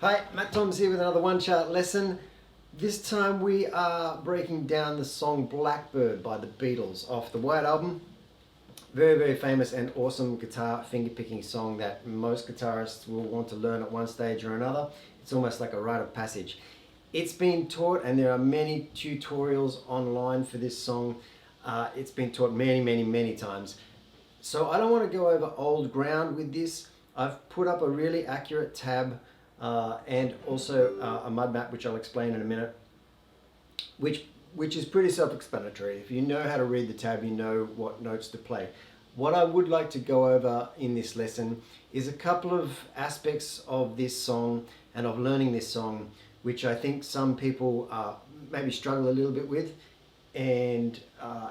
Hi, Matt Toms here with another one chart lesson. This time we are breaking down the song Blackbird by the Beatles off the White Album. Very, very famous and awesome guitar finger-picking song that most guitarists will want to learn at one stage or another. It's almost like a rite of passage. It's been taught, and there are many tutorials online for this song. It's been taught many times. So I don't want to go over old ground with this. I've put up a really accurate tab and also a mud map, which I'll explain in a minute, which is pretty self-explanatory. If you know how to read the tab, you know what notes to play. What I would like to go over in this lesson is a couple of aspects of this song and of learning this song, which I think some people maybe struggle a little bit with. And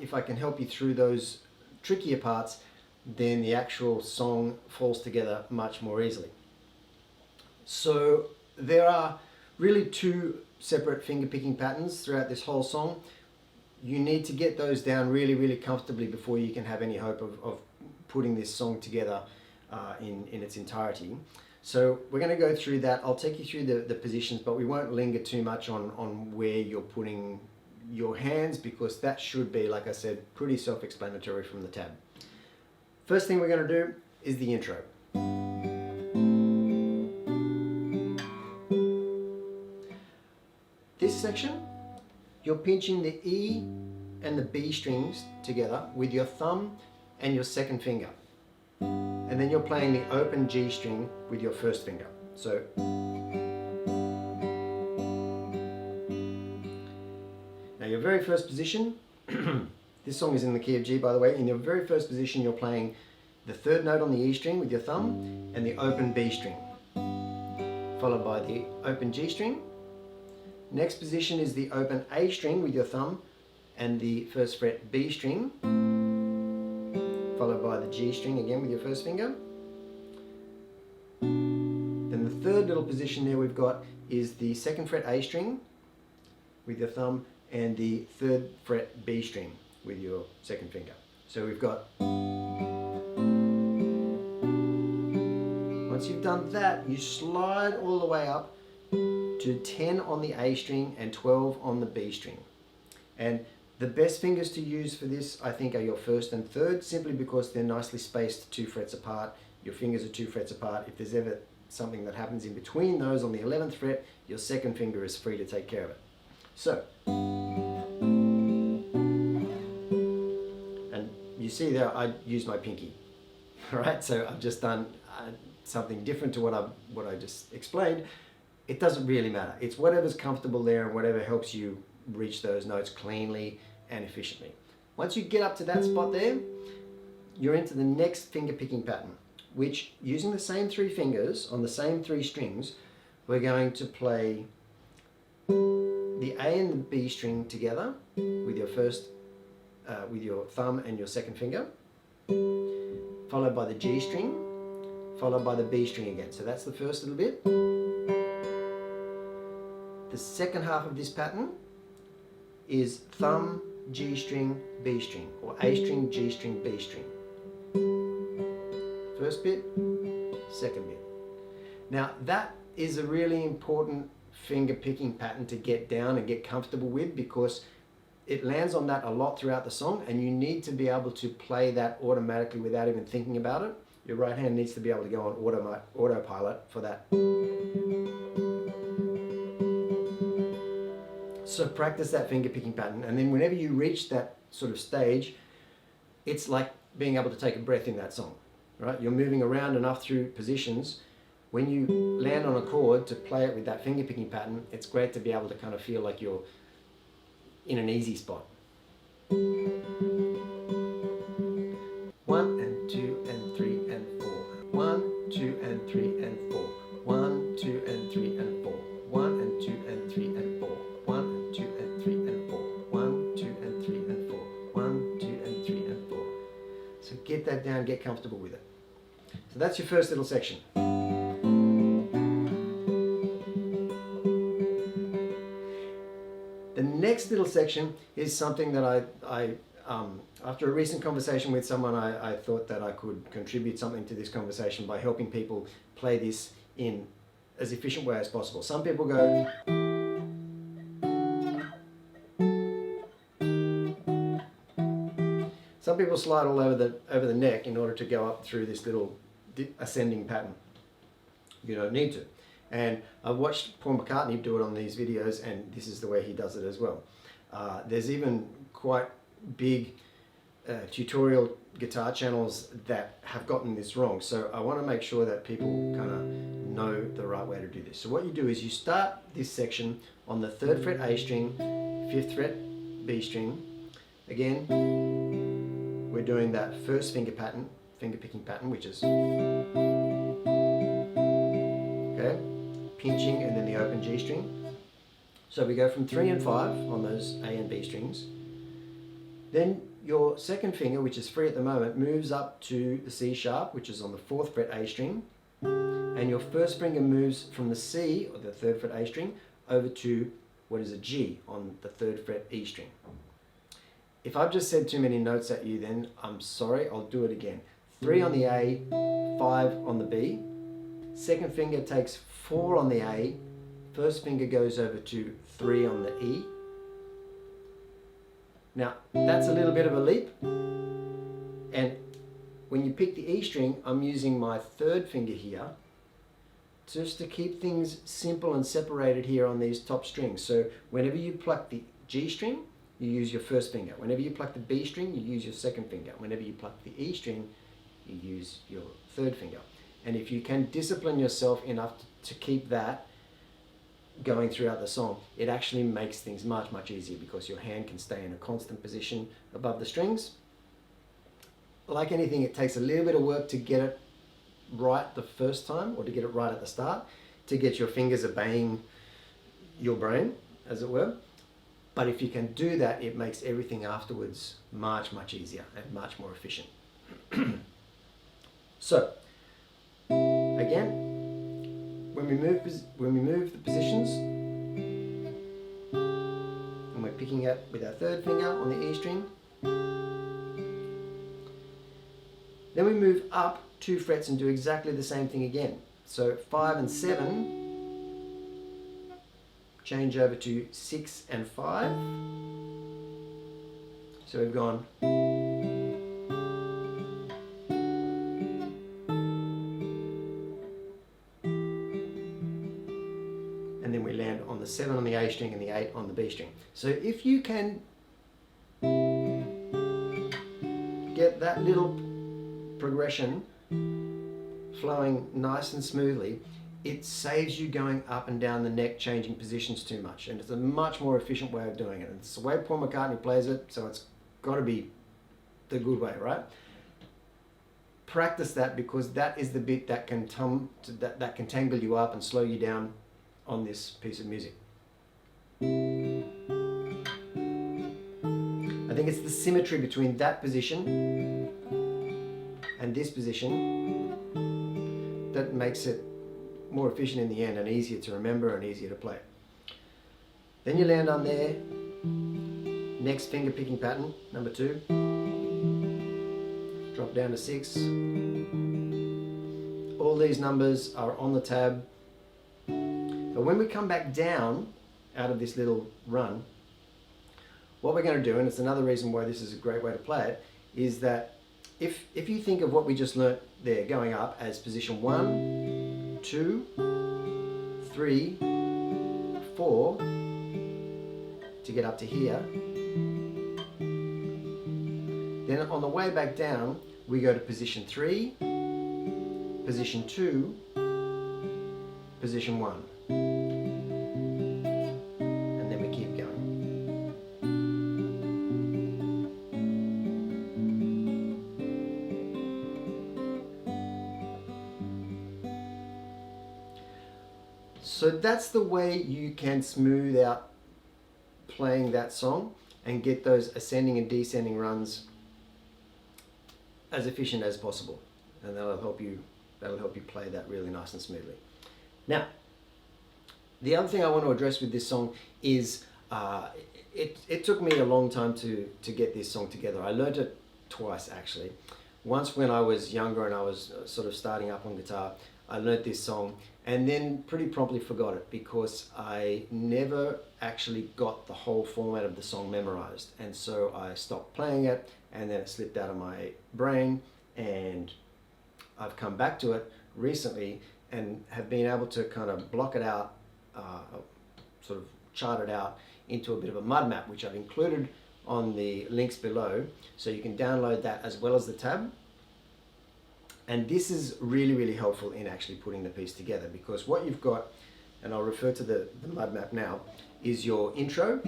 if I can help you through those trickier parts, then the actual song falls together much more easily. So there are really two separate finger picking patterns throughout this whole song. You need to get those down really comfortably before you can have any hope of putting this song together in its entirety. So we're going to go through that. I'll take you through the positions, but we won't linger too much on where you're putting your hands, because that should be, like I said, pretty self-explanatory from the tab. First thing we're going to do is the intro. This section, you're pinching the E and the B strings together with your thumb and your second finger. And then you're playing the open G string with your first finger. So, now your very first position, this song is in the key of G, by the way. In your very first position, you're playing the third note on the E string with your thumb and the open B string, followed by the open G string. Next position is the open A string with your thumb and the first fret B string, followed by the G string again with your first finger. Then the third little position there we've got is the second fret A string with your thumb and the third fret B string with your second finger. So we've got, once you've done that, you slide all the way up to 10 on the A string and 12 on the B string. And the best fingers to use for this, I think, are your first and third, simply because they're nicely spaced 2 frets apart. Your fingers are 2 frets apart. If there's ever something that happens in between those on the 11th fret, your second finger is free to take care of it. So, and you see there I use my pinky. Alright, so I've just done something different to what I just explained. It doesn't really matter. It's whatever's comfortable there and whatever helps you reach those notes cleanly and efficiently. Once you get up to that spot there, you're into the next finger picking pattern, which, using the same 3 fingers on the same 3 strings, we're going to play the A and the B string together with your first, with your thumb and your second finger, followed by the G string, followed by the B string again. So that's the first little bit. The second half of this pattern is thumb, G string, B string, or A string, G string, B string. First bit, second bit. Now that is a really important finger picking pattern to get down and get comfortable with, because it lands on that a lot throughout the song, and you need to be able to play that automatically without even thinking about it. Your right hand needs to be able to go on autopilot for that. So practice that finger picking pattern, and then whenever you reach that sort of stage, it's like being able to take a breath in that song, right? You're moving around enough through positions. When you land on a chord to play it with that finger picking pattern, it's great to be able to kind of feel like you're in an easy spot. 1 and 2 and 3 and 4. 1, 2 and 3 and 4. 1, 2 and 3 and 4. 1 and 2 and 3 and 4. 1 and 2 and 3 and 4. 1, 2 and 3 and 4. 1, 2 and 3 and 4. So get that down, get comfortable with it. So that's your first little section. The next little section is something that I after a recent conversation with someone, I thought that I could contribute something to this conversation by helping people play this in as efficient way as possible. Some people go, some people slide all over the neck in order to go up through this little ascending pattern. You don't need to. And I've watched Paul McCartney do it on these videos, and this is the way he does it as well. There's even quite big tutorial guitar channels that have gotten this wrong. So I want to make sure that people kind of know the right way to do this. So what you do is you start this section on the 3rd fret A string, 5th fret B string. Again, we're doing that first finger picking pattern, which is, okay, pinching and then the open G string. So we go from 3 and 5 on those A and B strings. Then your second finger, which is free at the moment, moves up to the C sharp, which is on the 4th fret A string. And your first finger moves from the C, or the 3rd fret A string, over to what is a G on the 3rd fret E string. If I've just said too many notes at you, then I'm sorry, I'll do it again. 3 on the A, 5 on the B. Second finger takes 4 on the A. First finger goes over to 3 on the E. Now, that's a little bit of a leap. And when you pick the E string, I'm using my 3rd finger here just to keep things simple and separated here on these top strings. So whenever you pluck the G string, you use your first finger. Whenever you pluck the B string, you use your second finger. Whenever you pluck the E string, you use your 3rd finger. And if you can discipline yourself enough to keep that going throughout the song, it actually makes things much, much easier because your hand can stay in a constant position above the strings. Like anything, it takes a little bit of work to get it right the first time, or to get it right at the start, to get your fingers obeying your brain, as it were. But if you can do that, it makes everything afterwards much, much easier and much more efficient. So, again, when we move the positions, and we're picking up with our 3rd finger on the E string, then we move up 2 frets and do exactly the same thing again. So 5 and 7 change over to 6 and 5. So we've gone, and then we land on the 7 on the A string and the 8 on the B string. So if you can get that little progression flowing nice and smoothly, it saves you going up and down the neck, changing positions too much. And it's a much more efficient way of doing it. And it's the way Paul McCartney plays it, so it's got to be the good way, right? Practice that, because that is the bit that can that can tangle you up and slow you down on this piece of music. I think it's the symmetry between that position and this position that makes it more efficient in the end and easier to remember and easier to play. Then you land on there, next finger picking pattern, number 2, drop down to 6. All these numbers are on the tab. But when we come back down out of this little run, what we're going to do, and it's another reason why this is a great way to play it, is that if you think of what we just learnt there going up as position 1, 2, 3, 4 to get up to here, then on the way back down we go to position 3, position 2, position 1, and then we keep going. So that's the way you can smooth out playing that song and get those ascending and descending runs as efficient as possible, and that'll help you play that really nice and smoothly. Now, the other thing I want to address with this song is it took me a long time to get this song together. I learned it twice actually. Once when I was younger and I was sort of starting up on guitar, I learnt this song, and then pretty promptly forgot it because I never actually got the whole format of the song memorized, and so I stopped playing it, and then it slipped out of my brain, and I've come back to it recently and have been able to kind of block it out, sort of chart it out into a bit of a mud map, which I've included on the links below, so you can download that as well as the tab. And this is really, really helpful in actually putting the piece together, because what you've got, and I'll refer to the mud map now, is your intro,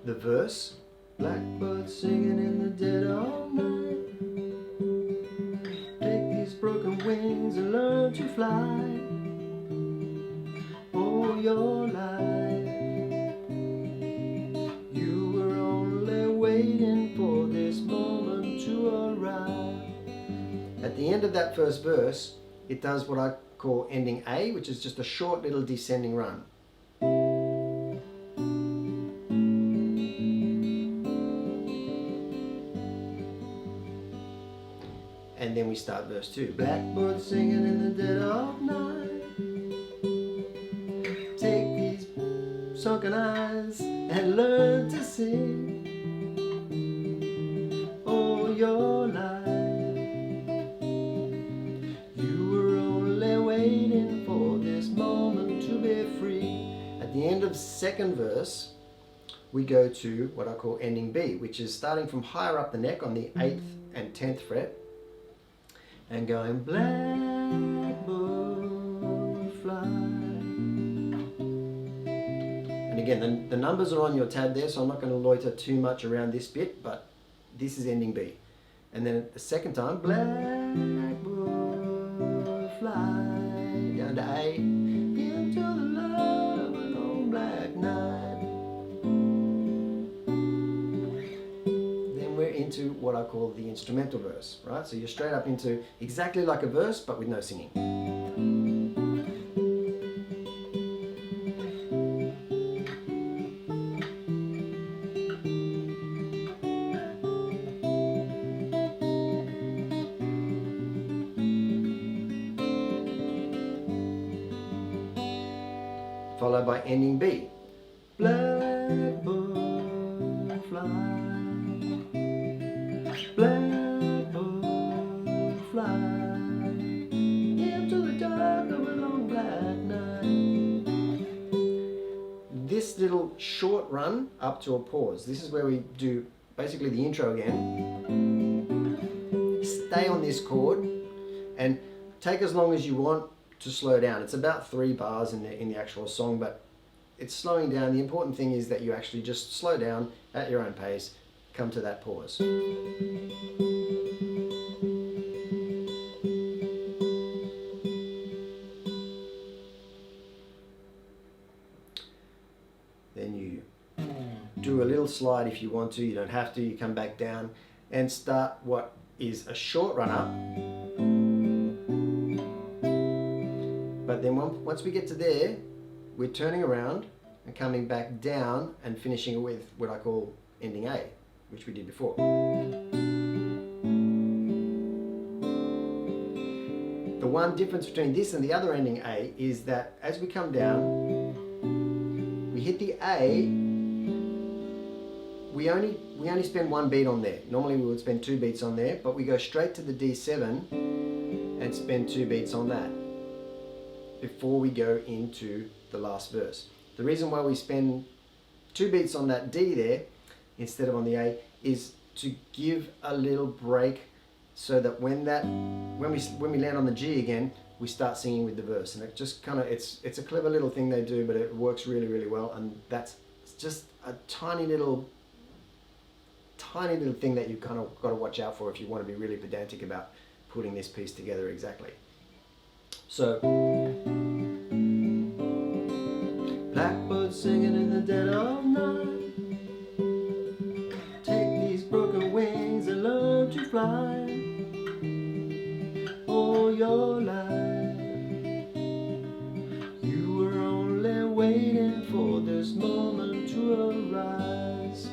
the verse, blackbird singing in the dead of night, take these broken wings and learn to fly all your life. You were only waiting for this moment to arrive. At the end of that first verse, it does what I call ending A, which is just a short little descending run. And then we start verse 2. Blackbird singing in the dead of night, take these sunken eyes and learn to sing all your life. You were only waiting for this moment to be free. At the end of second verse, we go to what I call ending B, which is starting from higher up the neck on the 8th and 10th fret, and going blackbird fly. And again, the numbers are on your tab there, so I'm not going to loiter too much around this bit, but this is ending B. And then the second time, blackbird fly, down to A, into the love of an old black night. Into what I call the instrumental verse, right? So you're straight up into exactly like a verse, but with no singing. Followed by ending B. Blackbird fly. Blackbird fly into the dark of a long black night. This little short run up to a pause. This is where we do basically the intro again. Stay on this chord and take as long as you want to slow down. It's about 3 bars in the actual song, but it's slowing down. The important thing is that you actually just slow down at your own pace, come to that pause. Then you do a little slide if you want to, you don't have to, you come back down and start what is a short run up. But then once we get to there, we're turning around and coming back down and finishing it with what I call ending A, which we did before. The one difference between this and the other ending A is that as we come down, we hit the A, we only spend 1 beat on there. Normally we would spend 2 beats on there, but we go straight to the D7 and spend 2 beats on that before we go into the last verse. The reason why we spend 2 beats on that D there instead of on the A is to give a little break so that when we land on the G again, we start singing with the verse. And it just kind of, it's a clever little thing they do, but it works really, really well. And that's just a tiny little thing that you kind of got to watch out for if you want to be really pedantic about putting this piece together exactly. So, blackbird singing in the dead of night, take these broken wings and learn to fly all your life. You were only waiting for this moment to arise.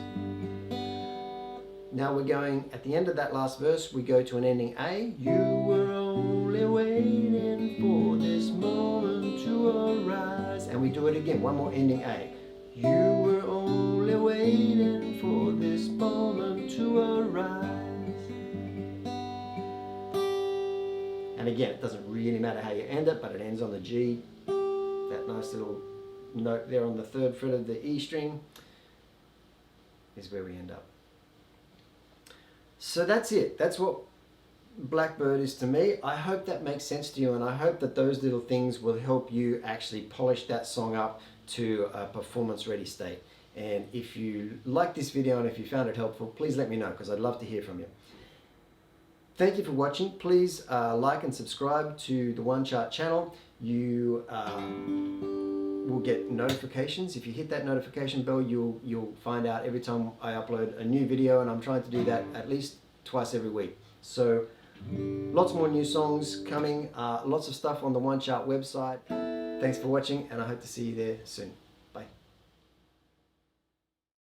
Now we're going, at the end of that last verse, we go to an ending A. You were only waiting for this moment to arise. And we do it again, one more ending A. You were only waiting for this moment to arise. And again, it doesn't really matter how you end it, but it ends on the G. That nice little note there on the 3rd fret of the E string is where we end up. So that's it. That's what Blackbird is to me. I hope that makes sense to you, and I hope that those little things will help you actually polish that song up to a performance ready state. And if you like this video and if you found it helpful, please let me know, because I'd love to hear from you. Thank you for watching. Please like and subscribe to the One Chart channel. You will get notifications. If you hit that notification bell, you'll find out every time I upload a new video, and I'm trying to do that at least twice every week. So lots more new songs coming, lots of stuff on the One Chart website. Thanks for watching, and I hope to see you there soon.